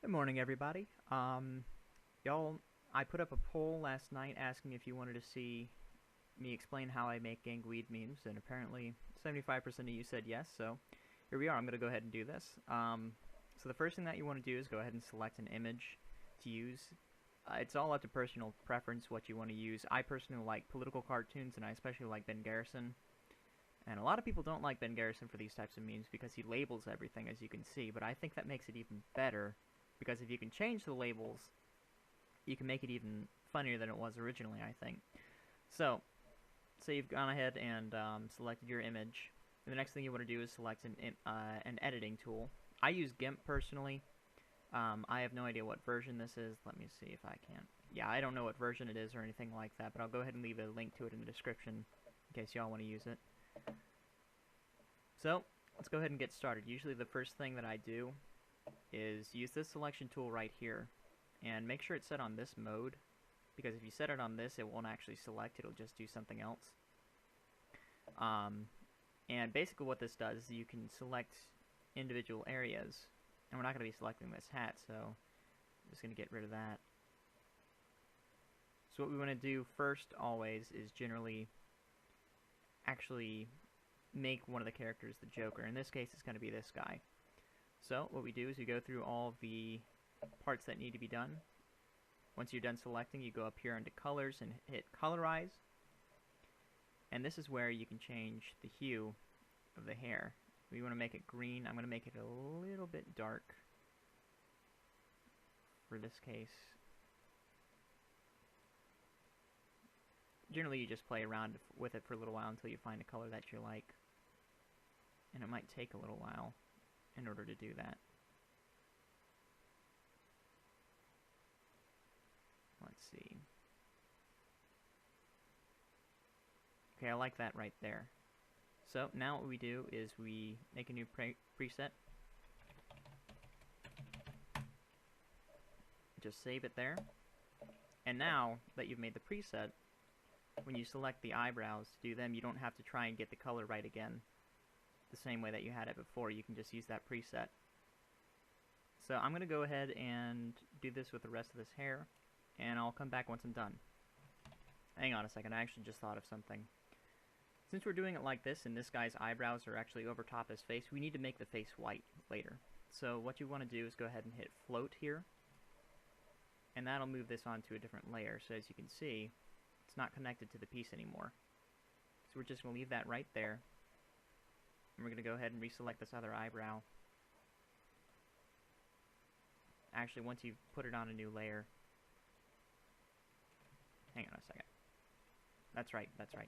Good morning, everybody. Y'all, I put up a poll last night asking if you wanted to see me explain how I make ganguid memes, and apparently 75% of you said yes, so here we are. I'm going to go ahead and do this. So the first thing that you want to do is go ahead and select an image to use. It's all up to personal preference what you want to use. I personally like political cartoons, and I especially like Ben Garrison. And a lot of people don't like Ben Garrison for these types of memes because he labels everything, as you can see, but I think that makes it even better because if you can change the labels, you can make it even funnier than it was originally, I think. So, say you've gone ahead and selected your image. And the next thing you want to do is select an editing tool. I use GIMP personally. I have no idea what version this is. Let me see if I can. Yeah, I don't know what version it is or anything like that, but I'll go ahead and leave a link to it in the description in case y'all want to use it. So, let's go ahead and get started. Usually the first thing that I do is use this selection tool right here and make sure it's set on this mode, because if you set it on this, it won't actually select, it'll just do something else. And basically what this does is you can select individual areas, and we're not going to be selecting this hat, so I'm just going to get rid of that. So what we want to do first always is generally actually make one of the characters the Joker. In this case, it's going to be this guy. So what we do is we go through all the parts that need to be done. Once you're done selecting, you go up here into colors and hit colorize. And this is where you can change the hue of the hair. We want to make it green. I'm going to make it a little bit dark for this case. Generally you just play around with it for a little while until you find a color that you like. And it might take a little while in order to do that. Let's see. Okay, I like that right there. So now what we do is we make a new preset. Just save it there. And now that you've made the preset, when you select the eyebrows to do them, you don't have to try and get the color right again the same way that you had it before. You can just use that preset. So I'm going to go ahead and do this with the rest of this hair, and I'll come back once I'm done. Hang on a second, I actually just thought of something. Since we're doing it like this, and this guy's eyebrows are actually over top his face, we need to make the face white later. So what you want to do is go ahead and hit float here, and that'll move this onto a different layer. So as you can see, it's not connected to the piece anymore. So we're just going to leave that right there. And we're going to go ahead and reselect this other eyebrow. Actually, once you've put it on a new layer. Hang on a second. That's right, that's right.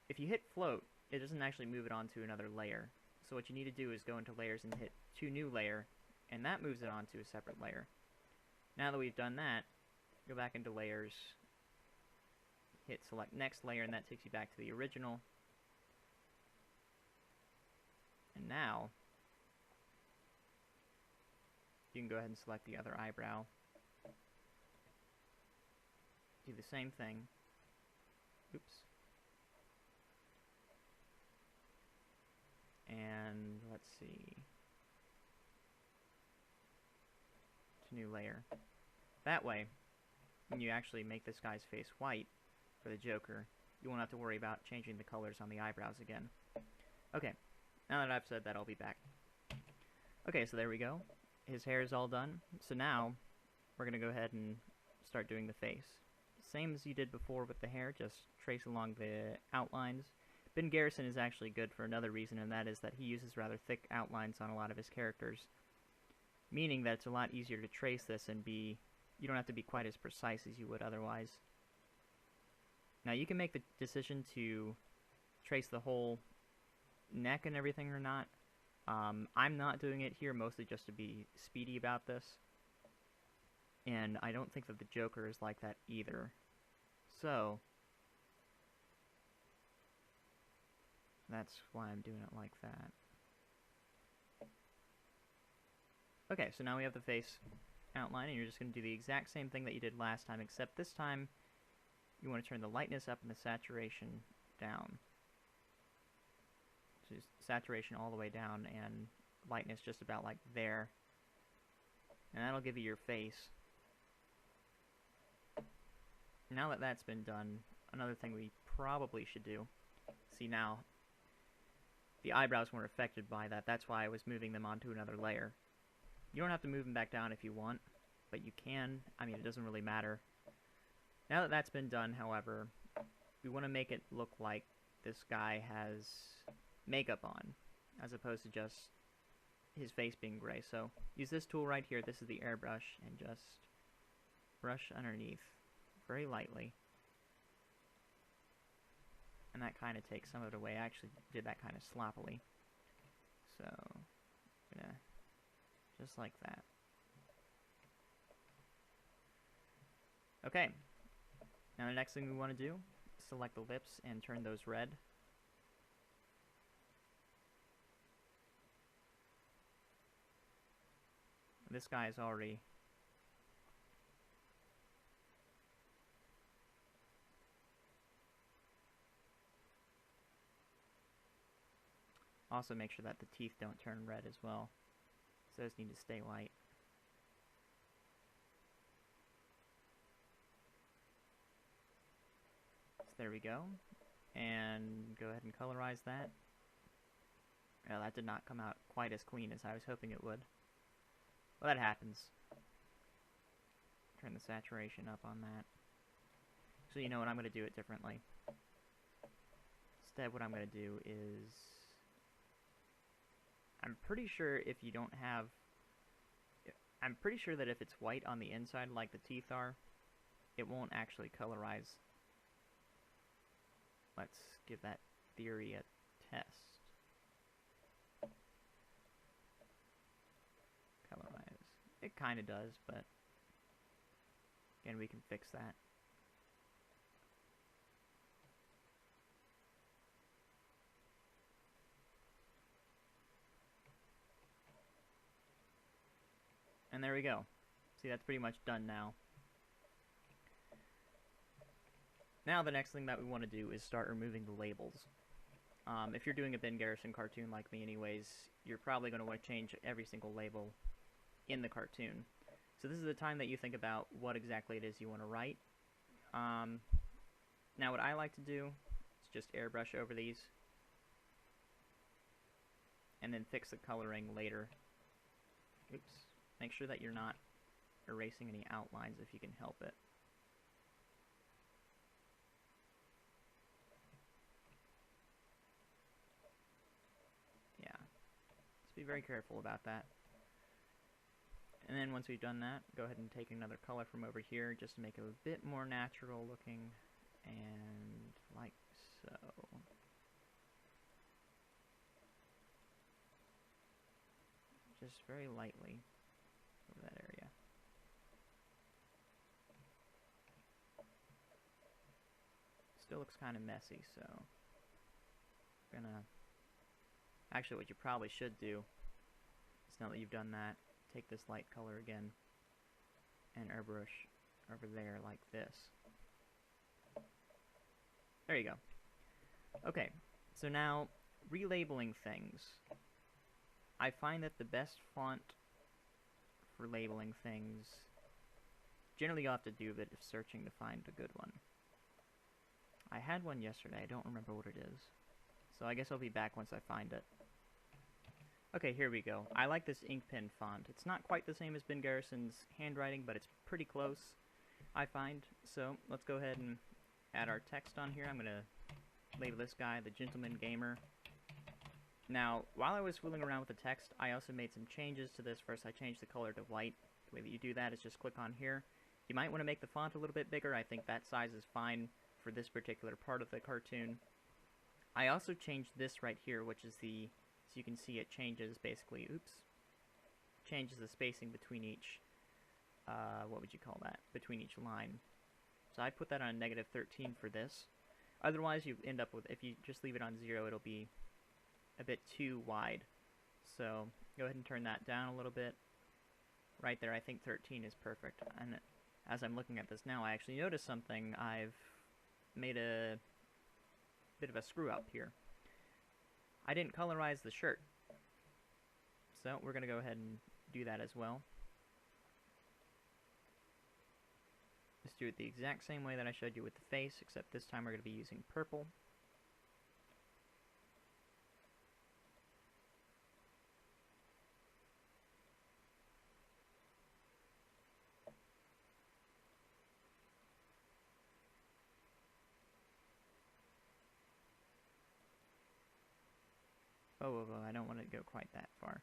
If you hit float, it doesn't actually move it onto another layer. So what you need to do is go into layers and hit to new layer, and that moves it onto a separate layer. Now that we've done that, go back into layers, hit select next layer, and that takes you back to the original. And now you can go ahead and select the other eyebrow. Do the same thing. Oops. And let's see. To new layer. That way, when you actually make this guy's face white for the Joker, you won't have to worry about changing the colors on the eyebrows again. Okay, now that I've said that, I'll be back. Okay, so there we go. His hair is all done. So now, we're going to go ahead and start doing the face. Same as you did before with the hair, just trace along the outlines. Ben Garrison is actually good for another reason, and that is that he uses rather thick outlines on a lot of his characters. Meaning that it's a lot easier to trace this and you don't have to be quite as precise as you would otherwise. Now you can make the decision to trace the whole neck and everything or not. I'm not doing it here mostly just to be speedy about this. And I don't think that the Joker is like that either. So that's why I'm doing it like that. Okay, so now we have the face outline, and you're just going to do the exact same thing that you did last time, except this time you want to turn the lightness up and the saturation down. So saturation all the way down, and lightness just about like there. And that'll give you your face. Now that that's been done, another thing we probably should do, see now, the eyebrows weren't affected by that, that's why I was moving them onto another layer. You don't have to move them back down if you want, but you can. I mean, it doesn't really matter. Now that that's been done, however, we want to make it look like this guy has makeup on, as opposed to just his face being gray. So use this tool right here, this is the airbrush, and just brush underneath very lightly. And that kind of takes some of it away. I actually did that kind of sloppily. So, yeah, just like that. Okay, now the next thing we want to do, select the lips and turn those red. This guy is already also make sure that the teeth don't turn red as well. So those need to stay white. So there we go. And go ahead and colorize that. Well, that did not come out quite as clean as I was hoping it would. Well, that happens. Turn the saturation up on that. So you know what, I'm going to do it differently. Instead, what I'm going to do is, I'm pretty sure if you don't have, I'm pretty sure that if it's white on the inside like the teeth are, it won't actually colorize. Let's give that theory a test. Colorize. It kind of does, but again, we can fix that. And there we go. See, that's pretty much done now. Now the next thing that we want to do is start removing the labels. If you're doing a Ben Garrison cartoon like me anyways, you're probably going to want to change every single label in the cartoon. So this is the time that you think about what exactly it is you want to write. Now what I like to do is just airbrush over these and then fix the coloring later. Oops. Make sure that you're not erasing any outlines if you can help it. Yeah. Just be very careful about that. And then once we've done that, go ahead and take another color from over here just to make it a bit more natural looking, and like so. Just very lightly over that area. Still looks kind of messy, so I'm gonna, actually what you probably should do is, now that you've done that, take this light color again and airbrush over there like this. There you go. Okay, so now relabeling things. I find that the best font for labeling things, generally you'll have to do a bit of searching to find a good one. I had one yesterday, I don't remember what it is. So I guess I'll be back once I find it. Okay, here we go. I like this ink pen font. It's not quite the same as Ben Garrison's handwriting, but it's pretty close, I find. So let's go ahead and add our text on here. I'm going to label this guy the Gentleman Gamer. Now, while I was fooling around with the text, I also made some changes to this. First, I changed the color to white. The way that you do that is just click on here. You might want to make the font a little bit bigger. I think that size is fine for this particular part of the cartoon. I also changed this right here, which is the, so you can see it changes basically, changes the spacing between each, what would you call that, between each line. So I put that on -13 for this. Otherwise, you end up with, if you just leave it on 0, it'll be a bit too wide. So go ahead and turn that down a little bit. Right there, I think 13 is perfect. And as I'm looking at this now, I actually noticed something. I've made a bit of a screw up here. I didn't colorize the shirt. So we're going to go ahead and do that as well. Just do it the exact same way that I showed you with the face, except this time we're going to be using purple. Oh, I don't want to go quite that far.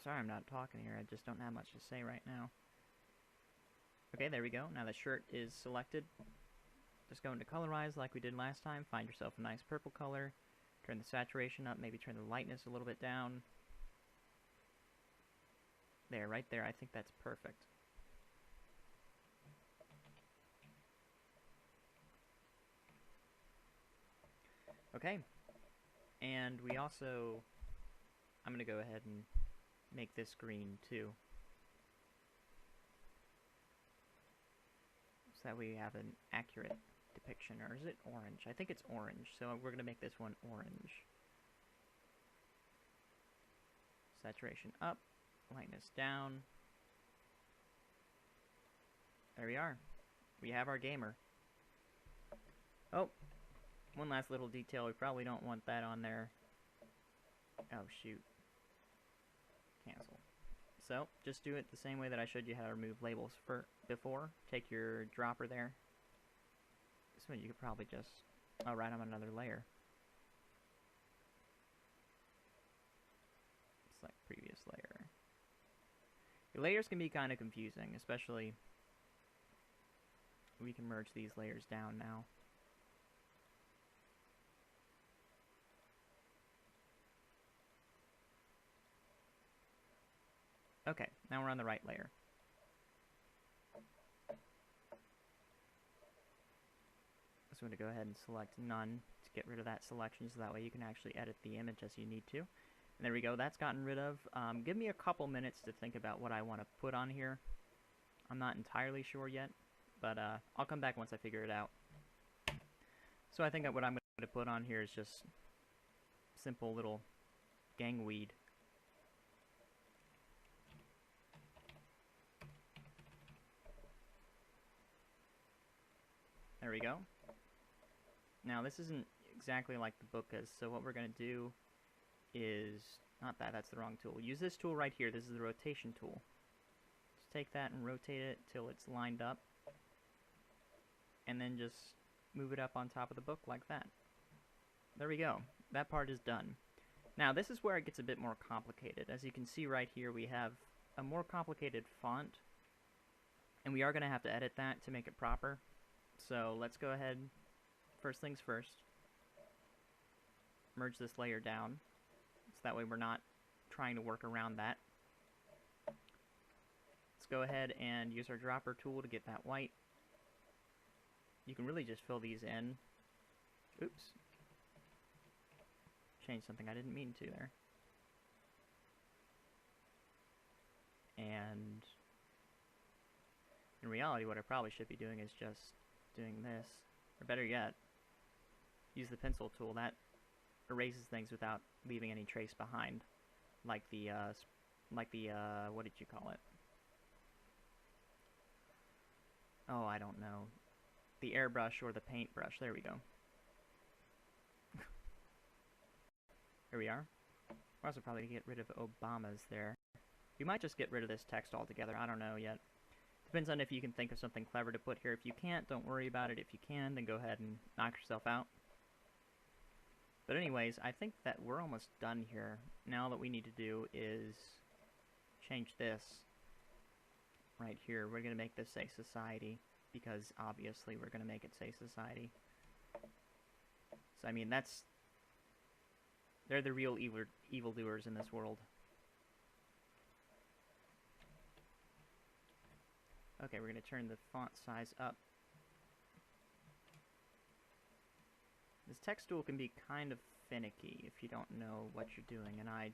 Sorry I'm not talking here, I just don't have much to say right now. Okay, there we go. Now the shirt is selected. Just go into colorize like we did last time. Find yourself a nice purple color. Turn the saturation up, maybe turn the lightness a little bit down. There, right there, I think that's perfect. Okay, and we also, I'm going to go ahead and make this green too. So that we have an accurate depiction, or is it orange? I think it's orange, so we're going to make this one orange. Saturation up, lightness down. There we are. We have our gamer. Oh, one last little detail. We probably don't want that on there. Oh, shoot. Cancel. So, just do it the same way that I showed you how to remove labels before. Take your dropper there. This one you could probably just... Oh, right on another layer. Select previous layer. The layers can be kind of confusing, especially... We can merge these layers down now. Okay, now we're on the right layer. So I'm going to go ahead and select none to get rid of that selection, so that way you can actually edit the image as you need to. And there we go, that's gotten rid of. Give me a couple minutes to think about what I want to put on here. I'm not entirely sure yet, but I'll come back once I figure it out. So I think that what I'm going to put on here is just simple little gangweed. There we go. Now this isn't exactly like the book is, so what we're going to do is, not that, that's the wrong tool. Use this tool right here, this is the rotation tool. Just take that and rotate it till it's lined up, and then just move it up on top of the book like that. There we go. That part is done. Now this is where it gets a bit more complicated. As you can see right here, we have a more complicated font, and we are going to have to edit that to make it proper. So let's go ahead, first things first, merge this layer down, so that way we're not trying to work around that. Let's go ahead and use our dropper tool to get that white. You can really just fill these in. Oops. Change something I didn't mean to there. And in reality, what I probably should be doing is just doing this, or better yet, use the pencil tool. That erases things without leaving any trace behind, like the what did you call it? Oh, I don't know. The airbrush or the paintbrush. There we go. Here we are. We're also probably going to get rid of Obama's there. We might just get rid of this text altogether. I don't know yet. Depends on if you can think of something clever to put here. If you can't, don't worry about it. If you can, then go ahead and knock yourself out. But anyways, I think that we're almost done here. Now what we need to do is change this right here. We're going to make this say society, because obviously we're going to make it say society. So I mean, they're the real evildoers in this world. Okay, we're going to turn the font size up. This text tool can be kind of finicky if you don't know what you're doing, and I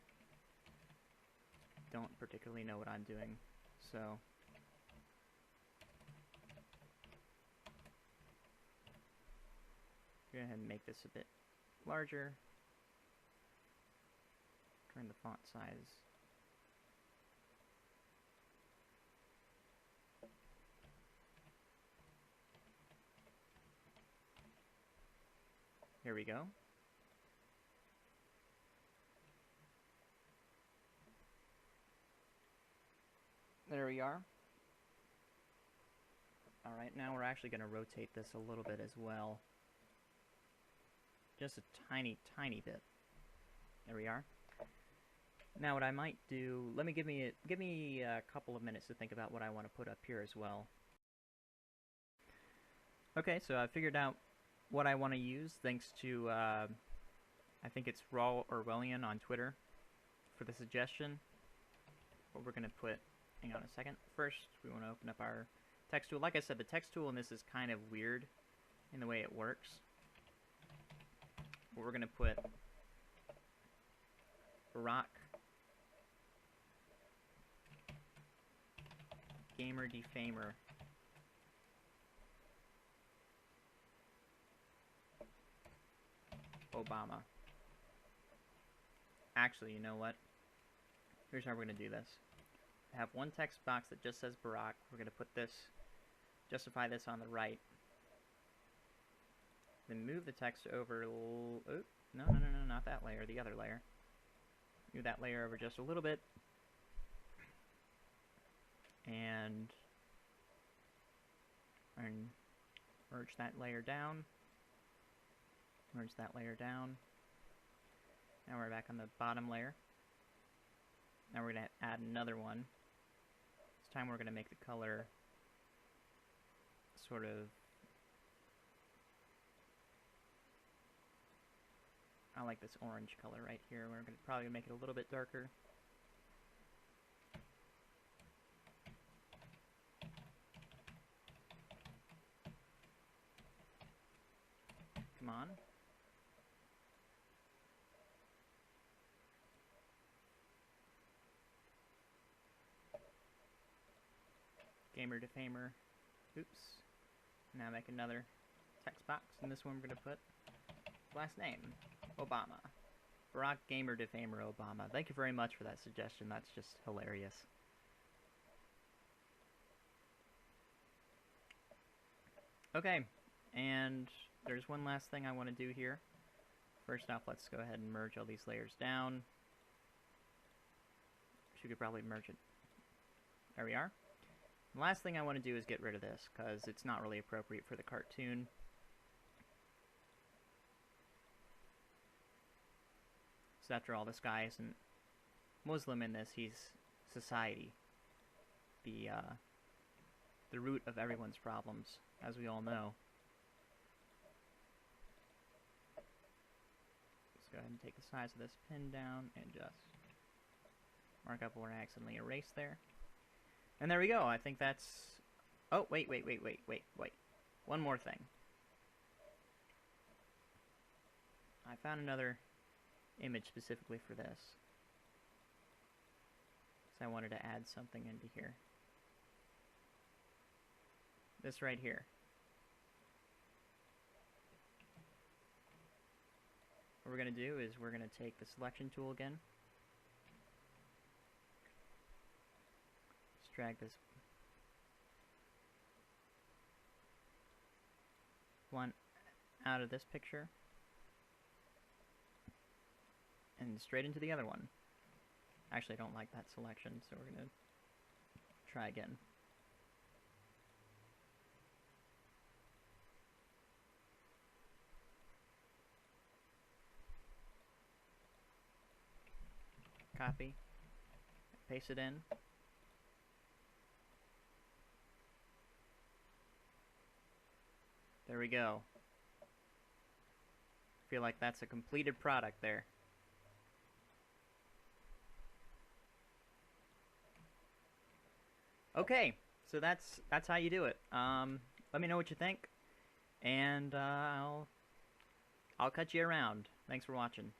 don't particularly know what I'm doing, so... Go ahead and make this a bit larger. Turn the font size. Here we go. There we are. Alright, now we're actually going to rotate this a little bit as well. Just a tiny, tiny bit. There we are. Now what I might do, give me a couple of minutes to think about what I want to put up here as well. Okay, so I figured out what I want to use thanks to, I think it's Raw Orwellian on Twitter for the suggestion. What we're going to put, hang on a second. First, we want to open up our text tool. Like I said, the text tool in this is kind of weird in the way it works. But we're going to put Barack Gamer Defamer Obama. Actually, you know what? Here's how we're going to do this. I have one text box that just says Barack. We're going to put this, justify this on the right. Then move the text over, oh, no, not that layer, the other layer. Move that layer over just a little bit. And merge that layer down. Merge that layer down. Now we're back on the bottom layer. Now we're going to add another one. This time we're going to make the color sort of, I like this orange color right here. We're going to probably make it a little bit darker. Come on. Gamer Defamer. Oops. Now make another text box. In this one we're going to put last name. Obama. Barack Gamer Defamer Obama. Thank you very much for that suggestion. That's just hilarious. Okay. And there's one last thing I want to do here. First off, let's go ahead and merge all these layers down. We could probably merge it. There we are. The last thing I want to do is get rid of this, because it's not really appropriate for the cartoon. So after all, this guy isn't Muslim in this, he's society. The root of everyone's problems, as we all know. Let's go ahead and take the size of this pin down and just mark up where I accidentally erased there. And there we go. I think that's... Oh, wait. One more thing. I found another image specifically for this. So I wanted to add something into here. This right here. What we're going to do is we're going to take the selection tool again. Just drag this one out of this picture and straight into the other one. Actually, I don't like that selection, so we're going to try again. Copy, paste it in. There we go. Feel like that's a completed product there. Okay, so that's how you do it. Let me know what you think, and I'll cut you around. Thanks for watching.